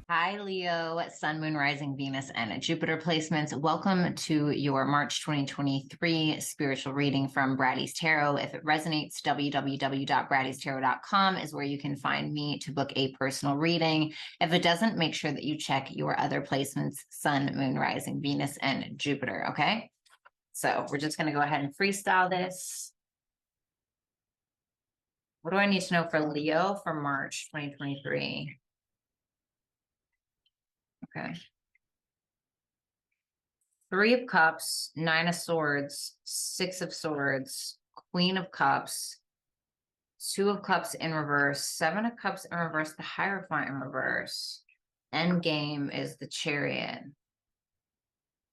Hi, Leo, Sun, Moon, Rising, Venus, and Jupiter placements. Welcome to your March 2023 spiritual reading from Bratty's Tarot. If it resonates, www.brattystarot.com is where you can find me to book a personal reading. If it doesn't, make sure that you check your other placements, Sun, Moon, Rising, Venus, and Jupiter, okay? So we're just going to go ahead and freestyle this. What do I need to know for Leo for March 2023? Okay. Three of Cups, Nine of Swords, Six of Swords, Queen of Cups, Two of Cups in reverse, Seven of Cups in reverse, the Hierophant in reverse. End game is the Chariot.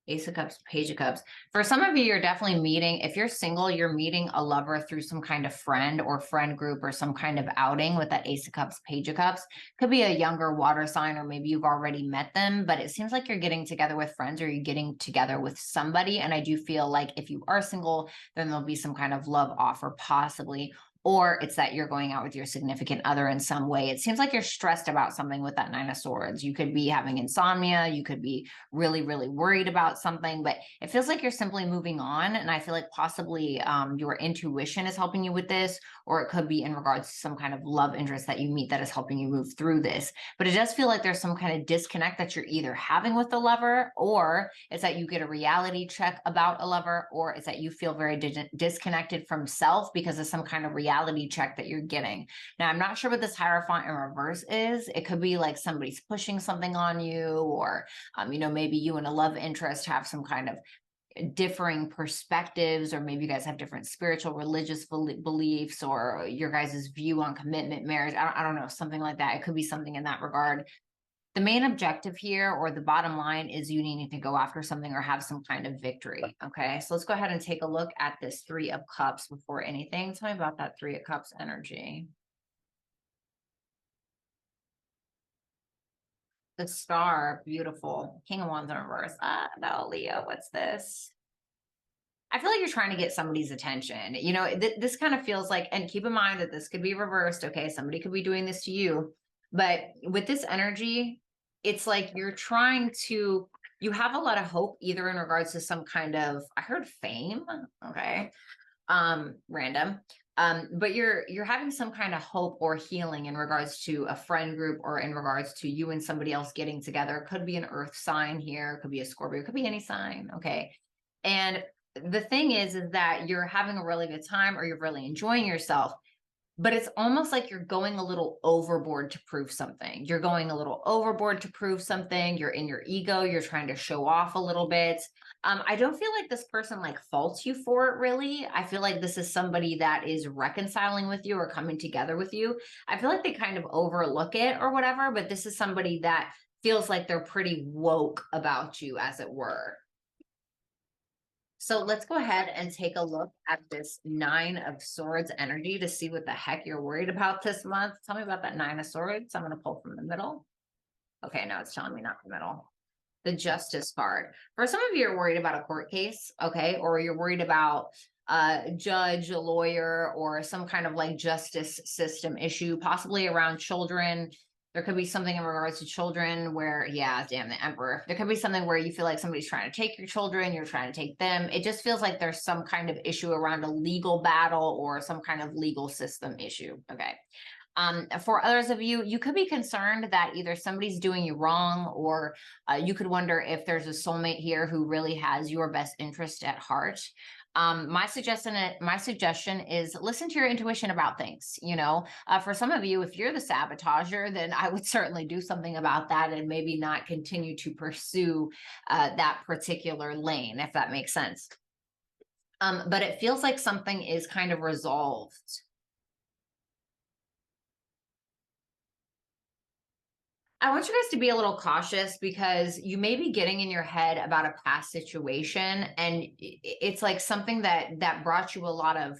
Ace of Cups, Page of Cups. For some of you, you're definitely meeting, if you're single, you're meeting a lover through some kind of friend or friend group or some kind of outing with that Ace of Cups, Page of Cups. Could be a younger water sign, or maybe you've already met them, but it seems like you're getting together with friends or you're getting together with somebody. And I do feel like if you are single, then there'll be some kind of love offer possibly, or it's that you're going out with your significant other in some way. It seems like you're stressed about something with that Nine of Swords. You could be having insomnia. You could be really, really worried about something, but it feels like you're simply moving on. And I feel like possibly your intuition is helping you with this, or it could be in regards to some kind of love interest that you meet that is helping you move through this. But it does feel like there's some kind of disconnect that you're either having with the lover, or it's that you get a reality check about a lover, or it's that you feel very disconnected from self because of some kind of reality check that you're getting. Now, I'm not sure what this Hierophant in reverse is. It could be like somebody's pushing something on you, or, maybe you and a love interest have some kind of differing perspectives, or maybe you guys have different spiritual, religious beliefs, or your guys' view on commitment, marriage. I don't know, something like that. It could be something in that regard. The main objective here, or the bottom line, is you need to go after something or have some kind of victory. Okay, so let's go ahead and take a look at this Three of Cups before anything. Tell me about that Three of Cups energy. The Star, beautiful. King of Wands in reverse. No, Leo, what's this? I feel like you're trying to get somebody's attention. This kind of feels like, and keep in mind that this could be reversed. Okay, somebody could be doing this to you. But with this energy, it's like you're trying to, you have a lot of hope, either in regards to some kind of, I heard fame. Okay. Random. But you're having some kind of hope or healing in regards to a friend group, or in regards to you and somebody else getting together. It could be an earth sign here, it could be a Scorpio, it could be any sign. Okay. And the thing is that you're having a really good time, or you're really enjoying yourself, but it's almost like you're going a little overboard to prove something. You're going a little overboard to prove something. You're in your ego. You're trying to show off a little bit. I don't feel like this person like faults you for it, really. I feel like this is somebody that is reconciling with you or coming together with you. I feel like they kind of overlook it or whatever, but this is somebody that feels like they're pretty woke about you, as it were. So let's go ahead and take a look at this Nine of Swords energy to see what the heck you're worried about this month. Tell me about that Nine of Swords. I'm going to pull from the middle. Okay, no, it's telling me not the middle. The Justice card. For some of you, you're worried about a court case, okay? Or you're worried about a judge, a lawyer, or some kind of like justice system issue, possibly around children. There could be something in regards to children where, yeah, damn, the Emperor. There could be something where you feel like somebody's trying to take your children, you're trying to take them. It just feels like there's some kind of issue around a legal battle or some kind of legal system issue. Okay. For others of you, you could be concerned that either somebody's doing you wrong, or you could wonder if there's a soulmate here who really has your best interest at heart. My suggestion is listen to your intuition about things. For some of you, if you're the sabotager, then I would certainly do something about that and maybe not continue to pursue that particular lane, if that makes sense. But it feels like something is kind of resolved. I want you guys to be a little cautious, because you may be getting in your head about a past situation, and it's like something that brought you a lot of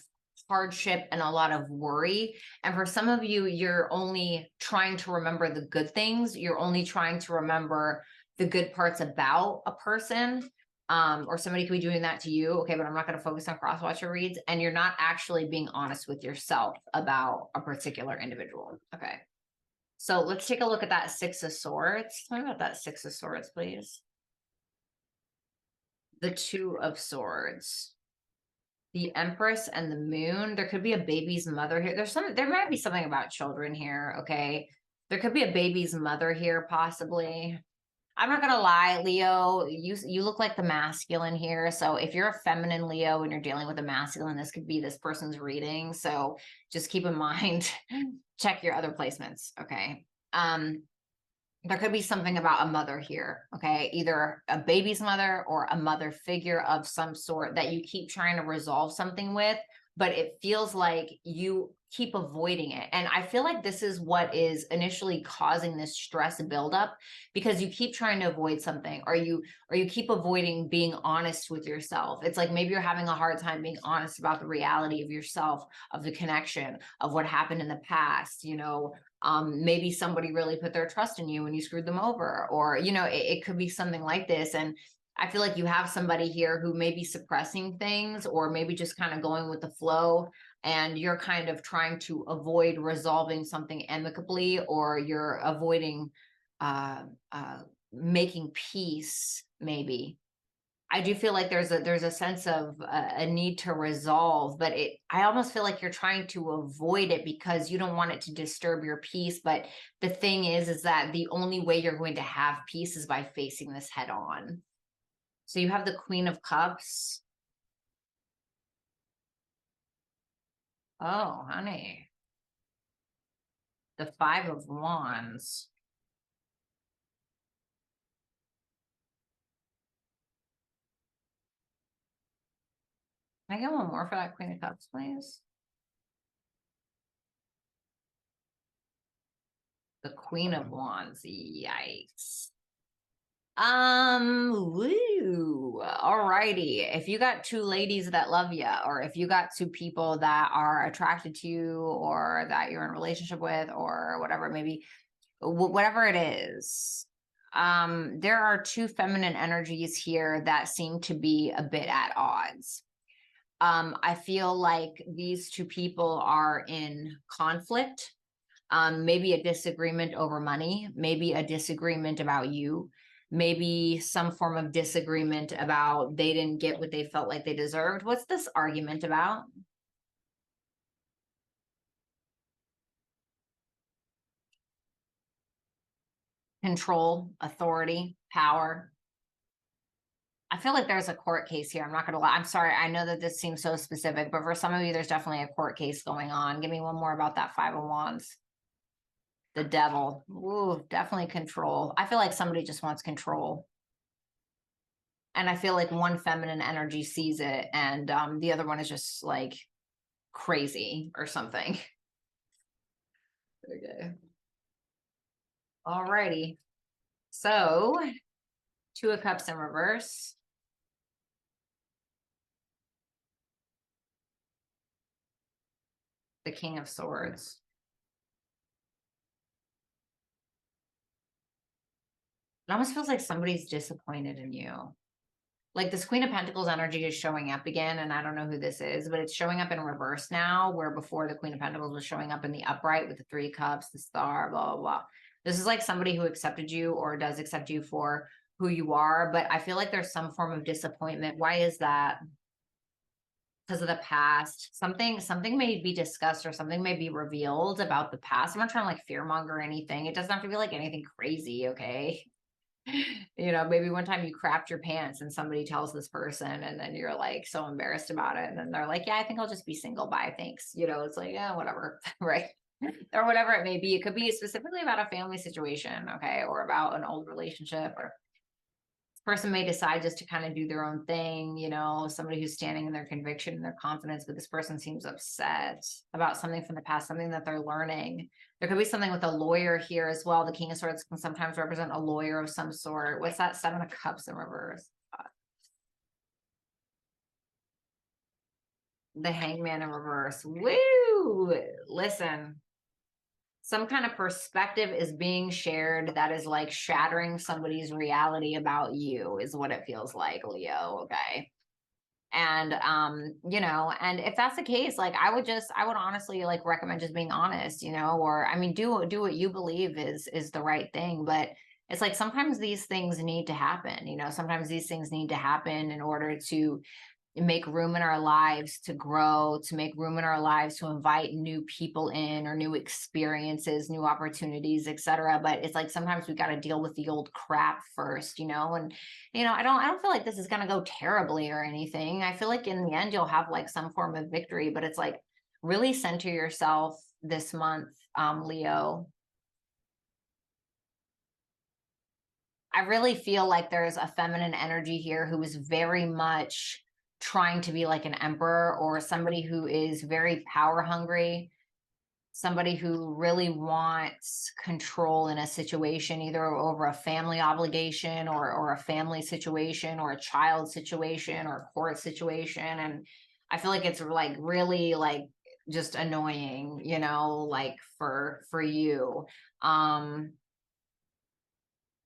hardship and a lot of worry. And for some of you, you're only trying to remember the good things. You're only trying to remember the good parts about a person. Or somebody could be doing that to you. Okay, but I'm not going to focus on cross-watcher reads. And you're not actually being honest with yourself about a particular individual. Okay. So let's take a look at that Six of Swords. Tell me about that Six of Swords, please. The Two of Swords. The Empress and the Moon. There could be a baby's mother here. There might be something about children here, okay? There could be a baby's mother here, possibly. I'm not gonna lie, Leo, you look like the masculine here. So if you're a feminine Leo and you're dealing with a masculine, this could be this person's reading. So just keep in mind, check your other placements, okay? There could be something about a mother here, okay? Either a baby's mother or a mother figure of some sort that you keep trying to resolve something with, but it feels like you keep avoiding it. And I feel like this is what is initially causing this stress buildup, because you keep trying to avoid something, or you keep avoiding being honest with yourself. It's like maybe you're having a hard time being honest about the reality of yourself, of the connection, of what happened in the past, maybe somebody really put their trust in you and you screwed them over, or it could be something like this. And I feel like you have somebody here who may be suppressing things, or maybe just kind of going with the flow, and you're kind of trying to avoid resolving something amicably, or you're avoiding making peace, maybe. I do feel like there's a sense of a need to resolve, but I almost feel like you're trying to avoid it because you don't want it to disturb your peace. But the thing is that the only way you're going to have peace is by facing this head on. So you have the Queen of Cups. Oh, honey. The Five of Wands. Can I get one more for that Queen of Cups, please? The Queen of Wands. Yikes. Woo. Alrighty. If you got two ladies that love you, or if you got two people that are attracted to you, or that you're in a relationship with, or whatever, maybe whatever it is, there are two feminine energies here that seem to be a bit at odds. I feel like these two people are in conflict. Maybe a disagreement over money, maybe a disagreement about you, maybe some form of disagreement about they didn't get what they felt like they deserved. What's this argument about? Control, authority, power. I feel like there's a court case here. I'm not going to lie. I'm sorry. I know that this seems so specific, but for some of you, there's definitely a court case going on. Give me one more about that Five of Wands. The Devil. Ooh, definitely control. I feel like somebody just wants control. And I feel like one feminine energy sees it, and the other one is just like crazy or something. Okay. Alrighty. So, Two of Cups in reverse. The King of Swords. It almost feels like somebody's disappointed in you. Like this Queen of Pentacles energy is showing up again, and I don't know who this is, but it's showing up in reverse now, where before the Queen of Pentacles was showing up in the upright with the Three Cups, the Star, blah, blah, blah. This is like somebody who accepted you or does accept you for who you are, but I feel like there's some form of disappointment. Why is that? Because of the past. Something may be discussed, or something may be revealed about the past. I'm not trying to like fearmonger or anything. It doesn't have to be like anything crazy, okay? Maybe one time you crapped your pants and somebody tells this person, and then you're like so embarrassed about it. And then they're like, yeah, I think I'll just be single. Bye. Thanks. It's like, yeah, whatever. Right. Or whatever it may be. It could be specifically about a family situation. Okay. Or about an old relationship, or this person may decide just to kind of do their own thing. Somebody who's standing in their conviction and their confidence, but this person seems upset about something from the past, something that they're learning. There could be something with a lawyer here as well. The King of Swords can sometimes represent a lawyer of some sort. What's that? Seven of Cups in reverse. The Hangman in reverse. Woo! Listen, some kind of perspective is being shared that is like shattering somebody's reality about you, is what it feels like, Leo. Okay. And you know, and if that's the case, like I would honestly like recommend just being honest, you know, or I mean, do what you believe is the right thing. But it's like sometimes these things need to happen, you know, sometimes these things need to happen in order to make room in our lives to grow, to make room in our lives to invite new people in or new experiences, new opportunities, etc. But it's like sometimes we got to deal with the old crap first, you know. And you know, I don't feel like this is going to go terribly or anything. I feel like in the end you'll have like some form of victory, but it's like really center yourself this month, Leo. I really feel like there's a feminine energy here who is very much trying to be like an emperor, or somebody who is very power hungry, somebody who really wants control in a situation, either over a family obligation or a family situation or a child situation or a court situation. And I feel like it's like really like just annoying, you know, like for you. Um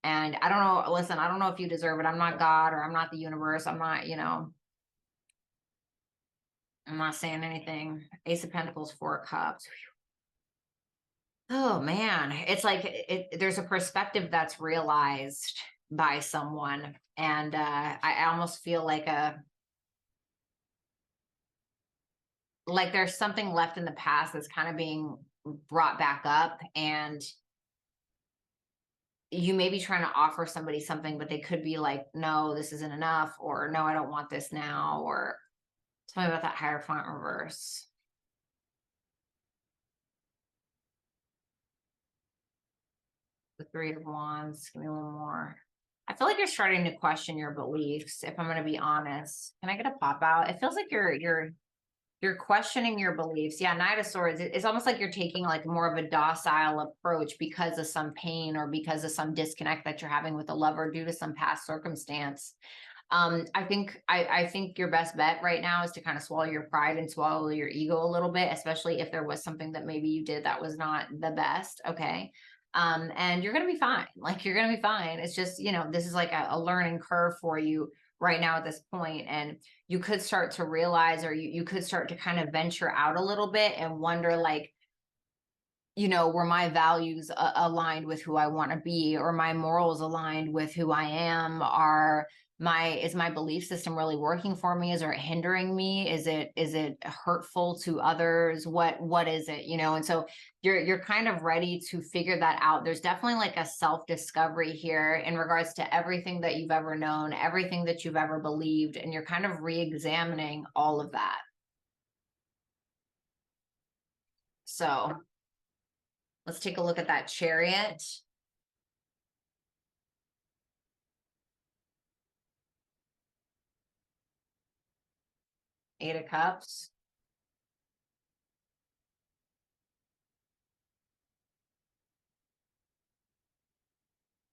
and I don't know, listen, I don't know if you deserve it. I'm not God, or I'm not the universe. I'm not, you know, I'm not saying anything. Ace of Pentacles, Four of Cups. Oh man, it's like there's a perspective that's realized by someone. And I almost feel like there's something left in the past that's kind of being brought back up, and you may be trying to offer somebody something, but they could be like, no, this isn't enough, or no, I don't want this now, or tell me about that Hierophant reverse. The Three of Wands. Give me one more. I feel like you're starting to question your beliefs, if I'm going to be honest. Can I get a pop out? It feels like you're questioning your beliefs. Yeah, Knight of Swords. It's almost like you're taking like more of a docile approach because of some pain or because of some disconnect that you're having with a lover due to some past circumstance. I think your best bet right now is to kind of swallow your pride and swallow your ego a little bit, especially if there was something that maybe you did that was not the best. Okay. And you're gonna be fine. Like you're gonna be fine. It's just, you know, this is like a learning curve for you right now at this point. And you could start to realize, or you could start to kind of venture out a little bit and wonder like, you know, were my values aligned with who I want to be, or my morals aligned with who I am? Is my belief system really working for me? Is it hindering me? Is it hurtful to others? What is it, you know? And so you're kind of ready to figure that out. There's definitely like a self-discovery here in regards to everything that you've ever known, everything that you've ever believed, and you're kind of re-examining all of that. So let's take a look at that Chariot. Eight of Cups.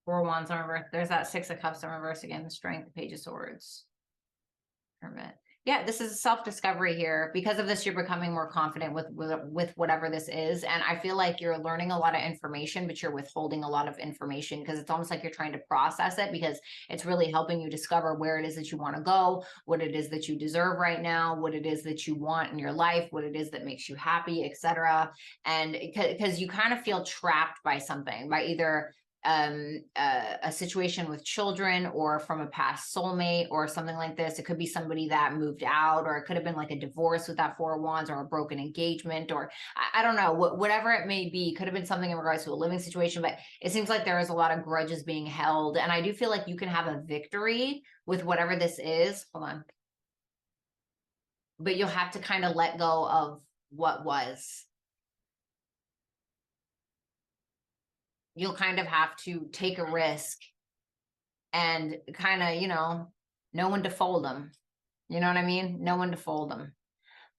Four of Wands in reverse. There's that Six of Cups in reverse again. The Strength, Page of Swords. Hermit. Yeah, this is self-discovery here. Because of this, you're becoming more confident with whatever this is. And I feel like you're learning a lot of information, but you're withholding a lot of information because it's almost like you're trying to process it, because it's really helping you discover where it is that you want to go, what it is that you deserve right now, what it is that you want in your life, what it is that makes you happy, etc. And because you kind of feel trapped by something, by either a situation with children, or from a past soulmate, or something like this. It could be somebody that moved out, or it could have been like a divorce with that Four of Wands, or a broken engagement, or I don't know, whatever it may be. Could have been something in regards to a living situation, but it seems like there is a lot of grudges being held. And I do feel like you can have a victory with whatever this is. Hold on. But you'll have to kind of let go of what was. You'll kind of have to take a risk and kind of, you know when to fold them. You know what I mean? Know when to fold them.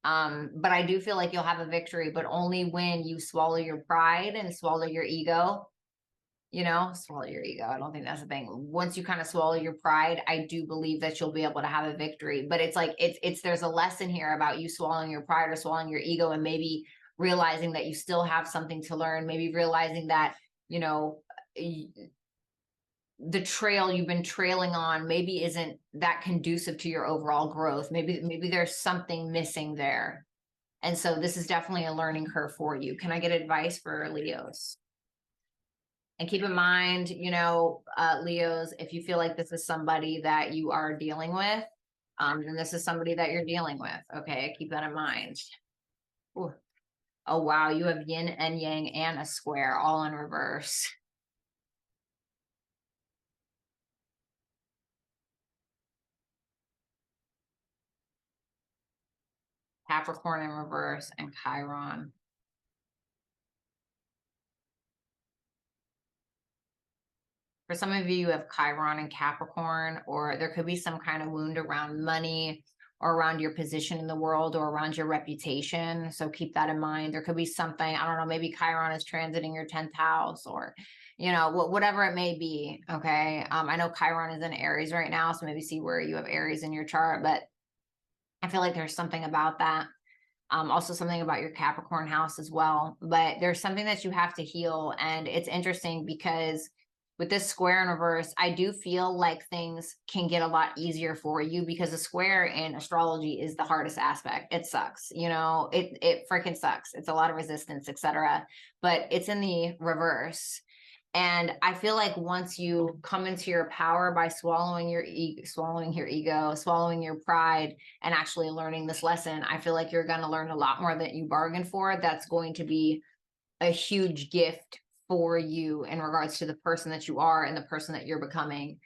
But I do feel like you'll have a victory, but only when you swallow your pride and swallow your ego. You know, swallow your ego. I don't think that's the thing. Once you kind of swallow your pride, I do believe that you'll be able to have a victory. But it's like there's a lesson here about you swallowing your pride or swallowing your ego, and maybe realizing that you still have something to learn. Maybe realizing that, you know, the trail you've been trailing on maybe isn't that conducive to your overall growth. Maybe there's something missing there. And so this is definitely a learning curve for you. Can I get advice for Leos? And keep in mind, Leos, if you feel like this is somebody that you are dealing with, then this is somebody that you're dealing with. Okay, keep that in mind. Ooh. Oh, wow, you have yin and yang and a square all in reverse. Capricorn in reverse and Chiron. For some of you, you have Chiron and Capricorn, or there could be some kind of wound around money or around your position in the world or around your reputation. So keep that in mind. There could be something, I don't know, maybe Chiron is transiting your 10th house or, whatever it may be. Okay. I know Chiron is in Aries right now, so maybe see where you have Aries in your chart, but I feel like there's something about that. Also something about your Capricorn house as well, but there's something that you have to heal. And it's interesting because with this square in reverse, I do feel like things can get a lot easier for you because the square in astrology is the hardest aspect. It sucks, it freaking sucks. It's a lot of resistance, etc. But it's in the reverse. And I feel like once you come into your power by swallowing your ego, swallowing your pride, and actually learning this lesson, I feel like you're going to learn a lot more that you bargained for. That's going to be a huge gift for you in regards to the person that you are and the person that you're becoming.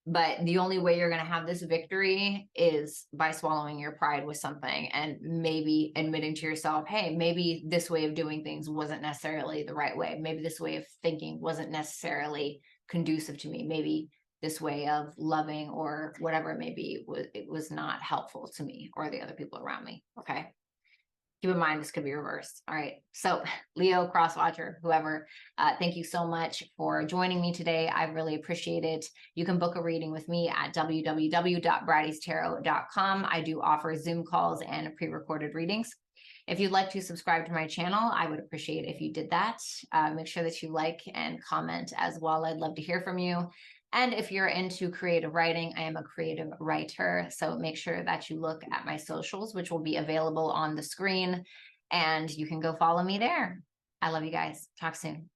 But the only way you're going to have this victory is by swallowing your pride with something and maybe admitting to yourself, hey, maybe this way of doing things wasn't necessarily the right way. Maybe this way of thinking wasn't necessarily conducive to me. Maybe this way of loving or whatever it may be, it was not helpful to me or the other people around me. Okay. Keep in mind, this could be reversed. All right. So Leo, crosswatcher, whoever, thank you so much for joining me today. I really appreciate it. You can book a reading with me at www.brattystarot.com. I do offer Zoom calls and pre-recorded readings. If you'd like to subscribe to my channel, I would appreciate if you did that. Make sure that you like and comment as well. I'd love to hear from you. And if you're into creative writing, I am a creative writer. So make sure that you look at my socials, which will be available on the screen, and you can go follow me there. I love you guys. Talk soon.